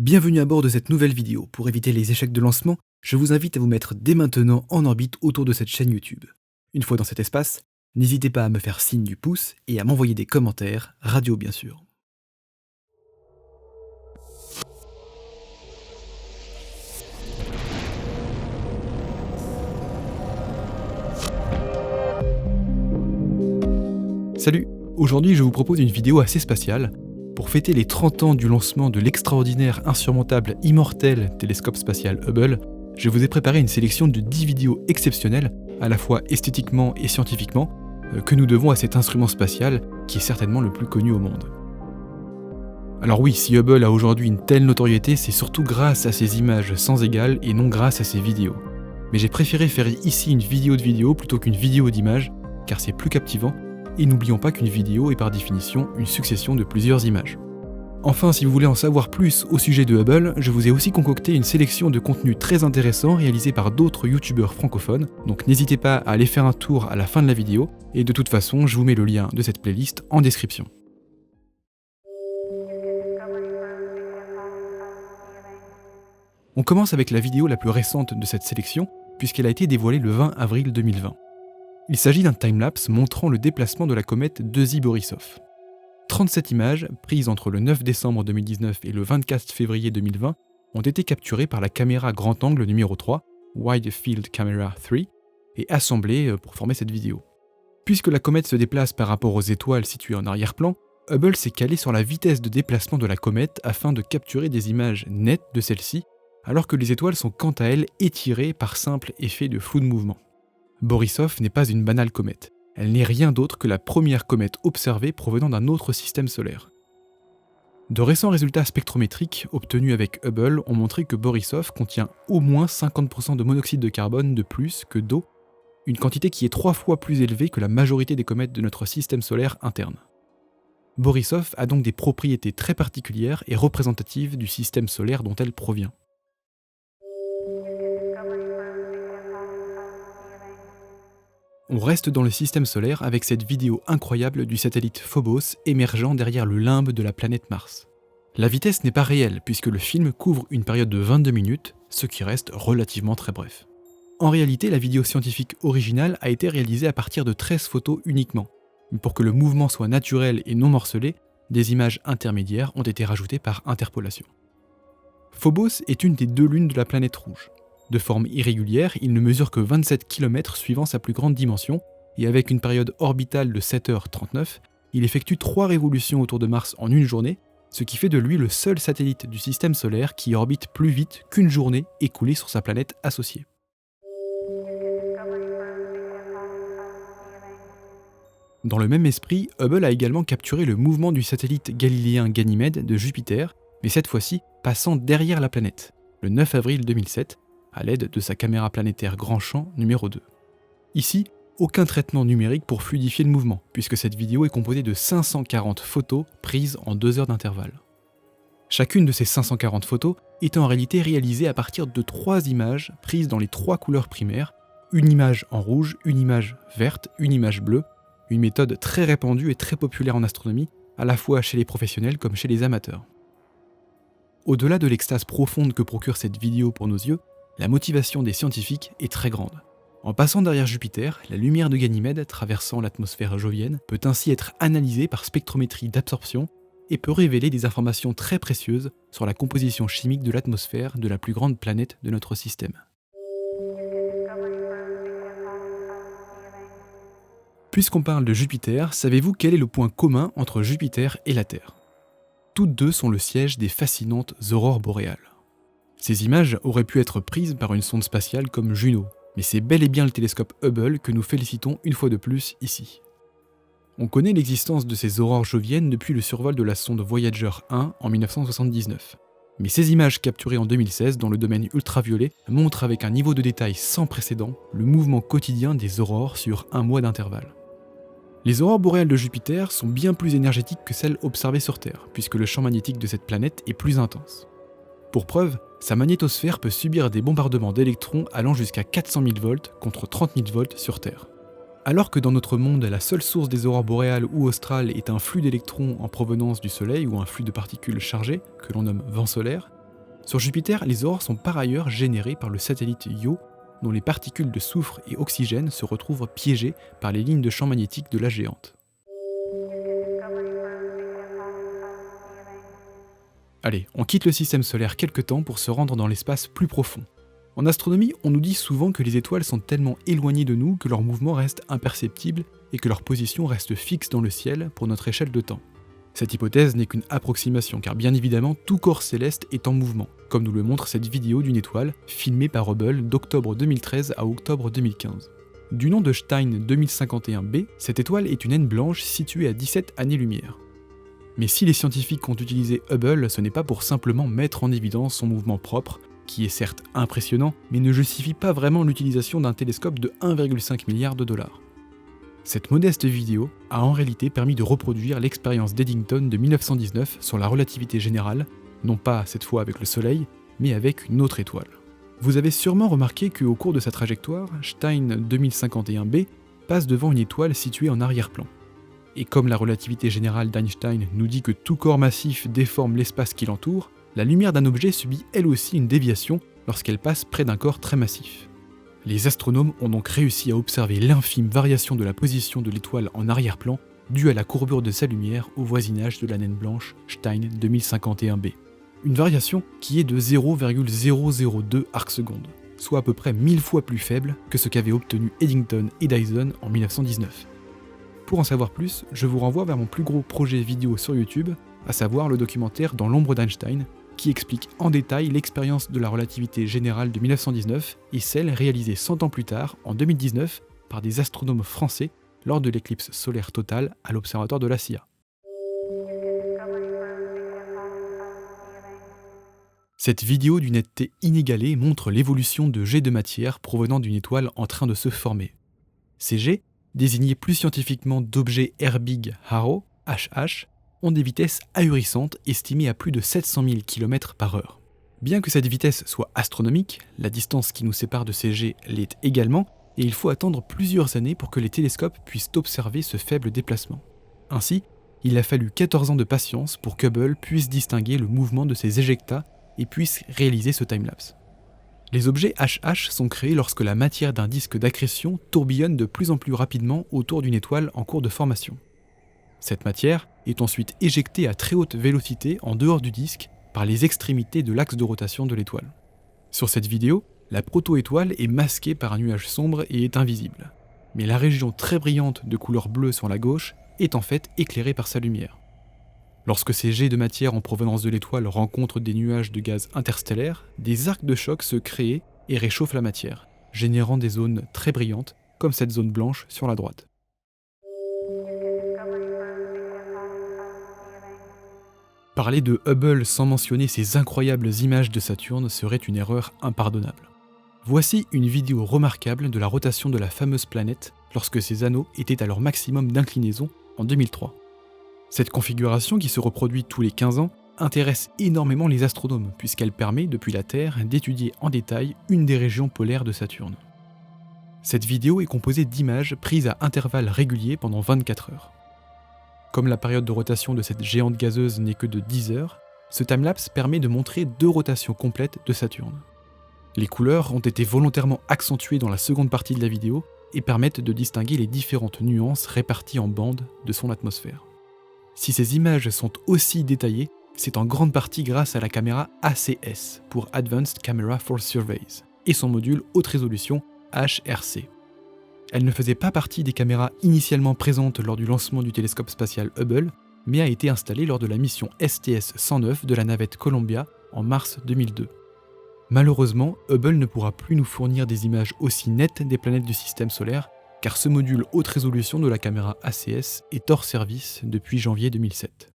Bienvenue à bord de cette nouvelle vidéo. Pour éviter les échecs de lancement, je vous invite à vous mettre dès maintenant en orbite autour de cette chaîne YouTube. Une fois dans cet espace, n'hésitez pas à me faire signe du pouce et à m'envoyer des commentaires, radio bien sûr. Salut, aujourd'hui je vous propose une vidéo assez spatiale. Pour fêter les 30 ans du lancement de l'extraordinaire, insurmontable, immortel télescope spatial Hubble, je vous ai préparé une sélection de 10 vidéos exceptionnelles, à la fois esthétiquement et scientifiquement, que nous devons à cet instrument spatial qui est certainement le plus connu au monde. Alors oui, si Hubble a aujourd'hui une telle notoriété, c'est surtout grâce à ses images sans égale et non grâce à ses vidéos. Mais j'ai préféré faire ici une vidéo de vidéo plutôt qu'une vidéo d'images, car c'est plus captivant. Et n'oublions pas qu'une vidéo est par définition une succession de plusieurs images. Enfin, si vous voulez en savoir plus au sujet de Hubble, je vous ai aussi concocté une sélection de contenus très intéressants réalisés par d'autres youtubeurs francophones, donc n'hésitez pas à aller faire un tour à la fin de la vidéo, et de toute façon, je vous mets le lien de cette playlist en description. On commence avec la vidéo la plus récente de cette sélection, puisqu'elle a été dévoilée le 20 avril 2020. Il s'agit d'un timelapse montrant le déplacement de la comète Dezy-Borisov. 37 images, prises entre le 9 décembre 2019 et le 24 février 2020, ont été capturées par la caméra grand angle numéro 3, Wide Field Camera 3, et assemblées pour former cette vidéo. Puisque la comète se déplace par rapport aux étoiles situées en arrière-plan, Hubble s'est calé sur la vitesse de déplacement de la comète afin de capturer des images nettes de celle-ci, alors que les étoiles sont quant à elles étirées par simple effet de flou de mouvement. Borisov n'est pas une banale comète. Elle n'est rien d'autre que la première comète observée provenant d'un autre système solaire. De récents résultats spectrométriques obtenus avec Hubble ont montré que Borisov contient au moins 50% de monoxyde de carbone de plus que d'eau, une quantité qui est 3 fois plus élevée que la majorité des comètes de notre système solaire interne. Borisov a donc des propriétés très particulières et représentatives du système solaire dont elle provient. On reste dans le système solaire avec cette vidéo incroyable du satellite Phobos émergeant derrière le limbe de la planète Mars. La vitesse n'est pas réelle puisque le film couvre une période de 22 minutes, ce qui reste relativement très bref. En réalité, la vidéo scientifique originale a été réalisée à partir de 13 photos uniquement. Mais pour que le mouvement soit naturel et non morcelé, des images intermédiaires ont été rajoutées par interpolation. Phobos est une des 2 lunes de la planète rouge. De forme irrégulière, il ne mesure que 27 km suivant sa plus grande dimension, et avec une période orbitale de 7h39, il effectue 3 révolutions autour de Mars en une journée, ce qui fait de lui le seul satellite du système solaire qui orbite plus vite qu'une journée écoulée sur sa planète associée. Dans le même esprit, Hubble a également capturé le mouvement du satellite galiléen Ganymède de Jupiter, mais cette fois-ci passant derrière la planète, le 9 avril 2007, à l'aide de sa caméra planétaire grand champ numéro 2. Ici, aucun traitement numérique pour fluidifier le mouvement, puisque cette vidéo est composée de 540 photos prises en 2 heures d'intervalle. Chacune de ces 540 photos est en réalité réalisée à partir de 3 images prises dans les 3 couleurs primaires, une image en rouge, une image verte, une image bleue, une méthode très répandue et très populaire en astronomie, à la fois chez les professionnels comme chez les amateurs. Au-delà de l'extase profonde que procure cette vidéo pour nos yeux, la motivation des scientifiques est très grande. En passant derrière Jupiter, la lumière de Ganymède traversant l'atmosphère jovienne peut ainsi être analysée par spectrométrie d'absorption et peut révéler des informations très précieuses sur la composition chimique de l'atmosphère de la plus grande planète de notre système. Puisqu'on parle de Jupiter, savez-vous quel est le point commun entre Jupiter et la Terre ? Toutes deux sont le siège des fascinantes aurores boréales. Ces images auraient pu être prises par une sonde spatiale comme Juno, mais c'est bel et bien le télescope Hubble que nous félicitons une fois de plus ici. On connaît l'existence de ces aurores joviennes depuis le survol de la sonde Voyager 1 en 1979. Mais ces images capturées en 2016 dans le domaine ultraviolet montrent avec un niveau de détail sans précédent le mouvement quotidien des aurores sur 1 mois d'intervalle. Les aurores boréales de Jupiter sont bien plus énergétiques que celles observées sur Terre, puisque le champ magnétique de cette planète est plus intense. Pour preuve, sa magnétosphère peut subir des bombardements d'électrons allant jusqu'à 400 000 volts contre 30 000 volts sur Terre. Alors que dans notre monde, la seule source des aurores boréales ou australes est un flux d'électrons en provenance du Soleil ou un flux de particules chargées, que l'on nomme vent solaire, Sur Jupiter, les aurores sont par ailleurs générées par le satellite Io, dont les particules de soufre et oxygène se retrouvent piégées par les lignes de champ magnétique de la géante. Allez, on quitte le système solaire quelque temps pour se rendre dans l'espace plus profond. En astronomie, on nous dit souvent que les étoiles sont tellement éloignées de nous que leur mouvement reste imperceptible et que leur position reste fixe dans le ciel pour notre échelle de temps. Cette hypothèse n'est qu'une approximation, car bien évidemment tout corps céleste est en mouvement, comme nous le montre cette vidéo d'une étoile filmée par Hubble d'octobre 2013 à octobre 2015. Du nom de Stein 2051b, cette étoile est une naine blanche située à 17 années-lumière. Mais si les scientifiques ont utilisé Hubble, ce n'est pas pour simplement mettre en évidence son mouvement propre, qui est certes impressionnant, mais ne justifie pas vraiment l'utilisation d'un télescope de 1,5 milliard de dollars. Cette modeste vidéo a en réalité permis de reproduire l'expérience d'Eddington de 1919 sur la relativité générale, non pas cette fois avec le Soleil, mais avec une autre étoile. Vous avez sûrement remarqué qu'au cours de sa trajectoire, Stein 2051b passe devant une étoile située en arrière-plan. Et comme la relativité générale d'Einstein nous dit que tout corps massif déforme l'espace qui l'entoure, la lumière d'un objet subit elle aussi une déviation lorsqu'elle passe près d'un corps très massif. Les astronomes ont donc réussi à observer l'infime variation de la position de l'étoile en arrière-plan due à la courbure de sa lumière au voisinage de la naine blanche Stein 2051b. Une variation qui est de 0,002 arcsecondes, soit à peu près 1000 fois plus faible que ce qu'avaient obtenu Eddington et Dyson en 1919. Pour en savoir plus, je vous renvoie vers mon plus gros projet vidéo sur YouTube, à savoir le documentaire Dans l'ombre d'Einstein, qui explique en détail l'expérience de la relativité générale de 1919 et celle réalisée 100 ans plus tard, en 2019, par des astronomes français lors de l'éclipse solaire totale à l'observatoire de la CIA. Cette vidéo d'une netteté inégalée montre l'évolution de jets de matière provenant d'une étoile en train de se former. Ces jets, désignés plus scientifiquement d'objets Herbig Haro, HH, ont des vitesses ahurissantes estimées à plus de 700 000 km/h. Bien que cette vitesse soit astronomique, la distance qui nous sépare de ces jets l'est également, et il faut attendre plusieurs années pour que les télescopes puissent observer ce faible déplacement. Ainsi, il a fallu 14 ans de patience pour qu'Hubble puisse distinguer le mouvement de ces éjectats et puisse réaliser ce timelapse. Les objets HH sont créés lorsque la matière d'un disque d'accrétion tourbillonne de plus en plus rapidement autour d'une étoile en cours de formation. Cette matière est ensuite éjectée à très haute vélocité en dehors du disque par les extrémités de l'axe de rotation de l'étoile. Sur cette vidéo, la proto-étoile est masquée par un nuage sombre et est invisible. Mais la région très brillante de couleur bleue sur la gauche est en fait éclairée par sa lumière. Lorsque ces jets de matière en provenance de l'étoile rencontrent des nuages de gaz interstellaires, des arcs de choc se créent et réchauffent la matière, générant des zones très brillantes, comme cette zone blanche sur la droite. Parler de Hubble sans mentionner ces incroyables images de Saturne serait une erreur impardonnable. Voici une vidéo remarquable de la rotation de la fameuse planète lorsque ses anneaux étaient à leur maximum d'inclinaison en 2003. Cette configuration, qui se reproduit tous les 15 ans, intéresse énormément les astronomes puisqu'elle permet, depuis la Terre, d'étudier en détail une des régions polaires de Saturne. Cette vidéo est composée d'images prises à intervalles réguliers pendant 24 heures. Comme la période de rotation de cette géante gazeuse n'est que de 10 heures, ce timelapse permet de montrer 2 rotations complètes de Saturne. Les couleurs ont été volontairement accentuées dans la seconde partie de la vidéo et permettent de distinguer les différentes nuances réparties en bandes de son atmosphère. Si ces images sont aussi détaillées, c'est en grande partie grâce à la caméra ACS pour Advanced Camera for Surveys et son module haute résolution HRC. Elle ne faisait pas partie des caméras initialement présentes lors du lancement du télescope spatial Hubble, mais a été installée lors de la mission STS-109 de la navette Columbia en mars 2002. Malheureusement, Hubble ne pourra plus nous fournir des images aussi nettes des planètes du système solaire, car ce module haute résolution de la caméra ACS est hors service depuis janvier 2007.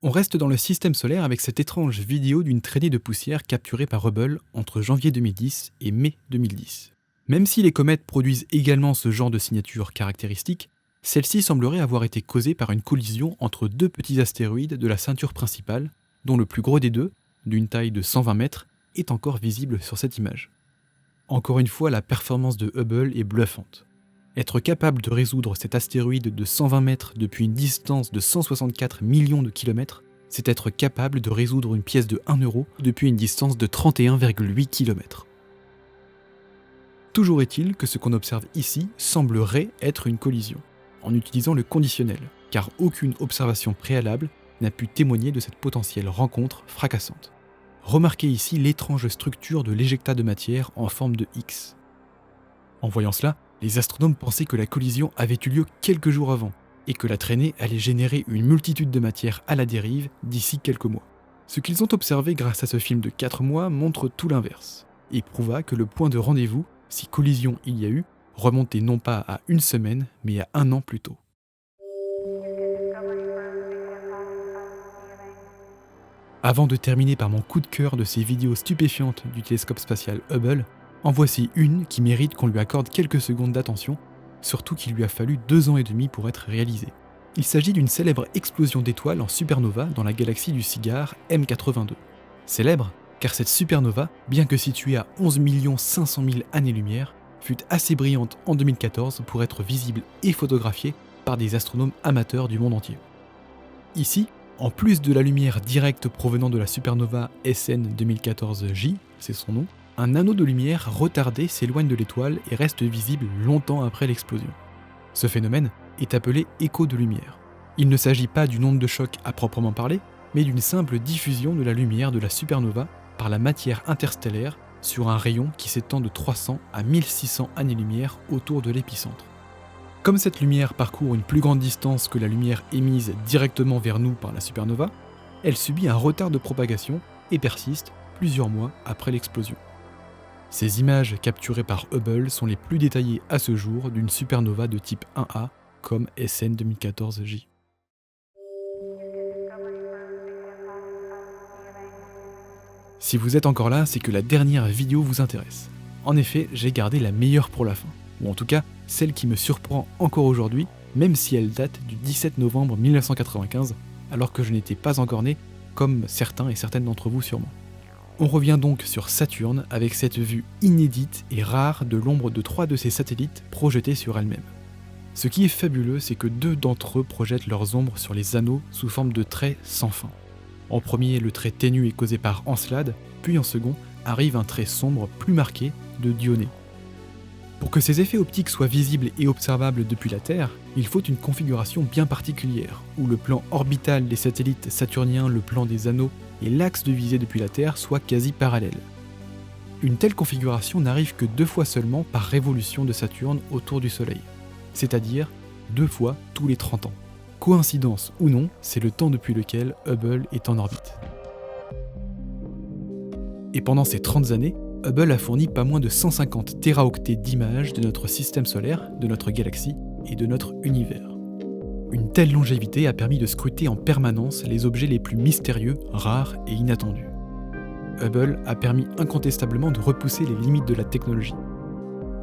On reste dans le système solaire avec cette étrange vidéo d'une traînée de poussière capturée par Hubble entre janvier 2010 et mai 2010. Même si les comètes produisent également ce genre de signature caractéristique, celle-ci semblerait avoir été causée par une collision entre 2 petits astéroïdes de la ceinture principale, dont le plus gros des deux, d'une taille de 120 mètres, est encore visible sur cette image. Encore une fois, la performance de Hubble est bluffante. Être capable de résoudre cet astéroïde de 120 mètres depuis une distance de 164 millions de kilomètres, c'est être capable de résoudre une pièce de 1 euro depuis une distance de 31,8 km. Toujours est-il que ce qu'on observe ici semblerait être une collision, en utilisant le conditionnel, car aucune observation préalable n'a pu témoigner de cette potentielle rencontre fracassante. Remarquez ici l'étrange structure de l'éjecta de matière en forme de X. En voyant cela, les astronomes pensaient que la collision avait eu lieu quelques jours avant, et que la traînée allait générer une multitude de matières à la dérive d'ici quelques mois. Ce qu'ils ont observé grâce à ce film de 4 mois montre tout l'inverse, et prouva que le point de rendez-vous, si collision il y a eu, remontait non pas à 1 semaine, mais à 1 an plus tôt. Avant de terminer par mon coup de cœur de ces vidéos stupéfiantes du télescope spatial Hubble, en voici une qui mérite qu'on lui accorde quelques secondes d'attention, surtout qu'il lui a fallu 2 ans et demi pour être réalisée. Il s'agit d'une célèbre explosion d'étoiles en supernova dans la galaxie du Cigare M82. Célèbre, car cette supernova, bien que située à 11 500 000 années-lumière, fut assez brillante en 2014 pour être visible et photographiée par des astronomes amateurs du monde entier. Ici, en plus de la lumière directe provenant de la supernova SN 2014J, c'est son nom, un anneau de lumière retardé s'éloigne de l'étoile et reste visible longtemps après l'explosion. Ce phénomène est appelé écho de lumière. Il ne s'agit pas d'une onde de choc à proprement parler, mais d'une simple diffusion de la lumière de la supernova par la matière interstellaire sur un rayon qui s'étend de 300 à 1600 années-lumière autour de l'épicentre. Comme cette lumière parcourt une plus grande distance que la lumière émise directement vers nous par la supernova, elle subit un retard de propagation et persiste plusieurs mois après l'explosion. Ces images capturées par Hubble sont les plus détaillées à ce jour d'une supernova de type 1A comme SN 2014J. Si vous êtes encore là, c'est que la dernière vidéo vous intéresse. En effet, j'ai gardé la meilleure pour la fin, ou en tout cas celle qui me surprend encore aujourd'hui, même si elle date du 17 novembre 1995, alors que je n'étais pas encore né, comme certains et certaines d'entre vous sûrement. On revient donc sur Saturne avec cette vue inédite et rare de l'ombre de 3 de ses satellites projetés sur elle-même. Ce qui est fabuleux, c'est que 2 d'entre eux projettent leurs ombres sur les anneaux sous forme de traits sans fin. En premier, le trait ténu est causé par Encelade, puis en second, arrive un trait sombre plus marqué de Dioné. Pour que ces effets optiques soient visibles et observables depuis la Terre, il faut une configuration bien particulière, où le plan orbital des satellites saturniens, le plan des anneaux et l'axe de visée depuis la Terre soient quasi parallèles. Une telle configuration n'arrive que 2 fois seulement par révolution de Saturne autour du Soleil, c'est-à-dire 2 fois tous les 30 ans. Coïncidence ou non, c'est le temps depuis lequel Hubble est en orbite. Et pendant ces 30 années, Hubble a fourni pas moins de 150 téraoctets d'images de notre système solaire, de notre galaxie et de notre univers. Une telle longévité a permis de scruter en permanence les objets les plus mystérieux, rares et inattendus. Hubble a permis incontestablement de repousser les limites de la technologie.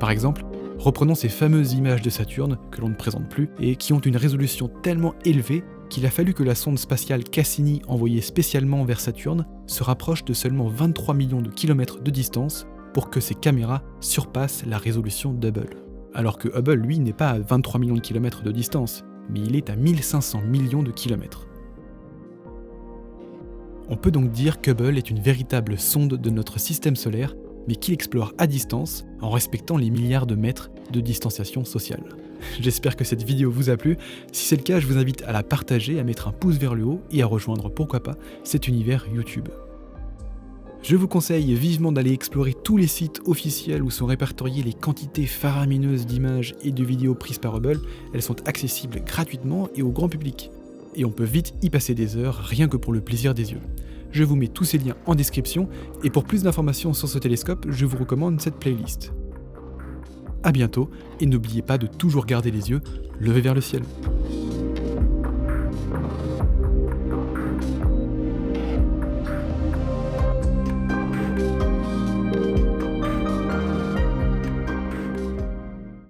Par exemple, reprenons ces fameuses images de Saturne que l'on ne présente plus et qui ont une résolution tellement élevée qu'il a fallu que la sonde spatiale Cassini envoyée spécialement vers Saturne se rapproche de seulement 23 millions de kilomètres de distance pour que ses caméras surpassent la résolution d'Hubble. Alors que Hubble, lui, n'est pas à 23 millions de kilomètres de distance, mais il est à 1500 millions de kilomètres. On peut donc dire qu'Hubble est une véritable sonde de notre système solaire, mais qu'il explore à distance en respectant les milliards de mètres de distanciation sociale. J'espère que cette vidéo vous a plu. Si c'est le cas, je vous invite à la partager, à mettre un pouce vers le haut et à rejoindre, pourquoi pas, cet univers YouTube. Je vous conseille vivement d'aller explorer tous les sites officiels où sont répertoriées les quantités faramineuses d'images et de vidéos prises par Hubble. Elles sont accessibles gratuitement et au grand public. Et on peut vite y passer des heures, rien que pour le plaisir des yeux. Je vous mets tous ces liens en description, et pour plus d'informations sur ce télescope, je vous recommande cette playlist. A bientôt, et n'oubliez pas de toujours garder les yeux levés vers le ciel.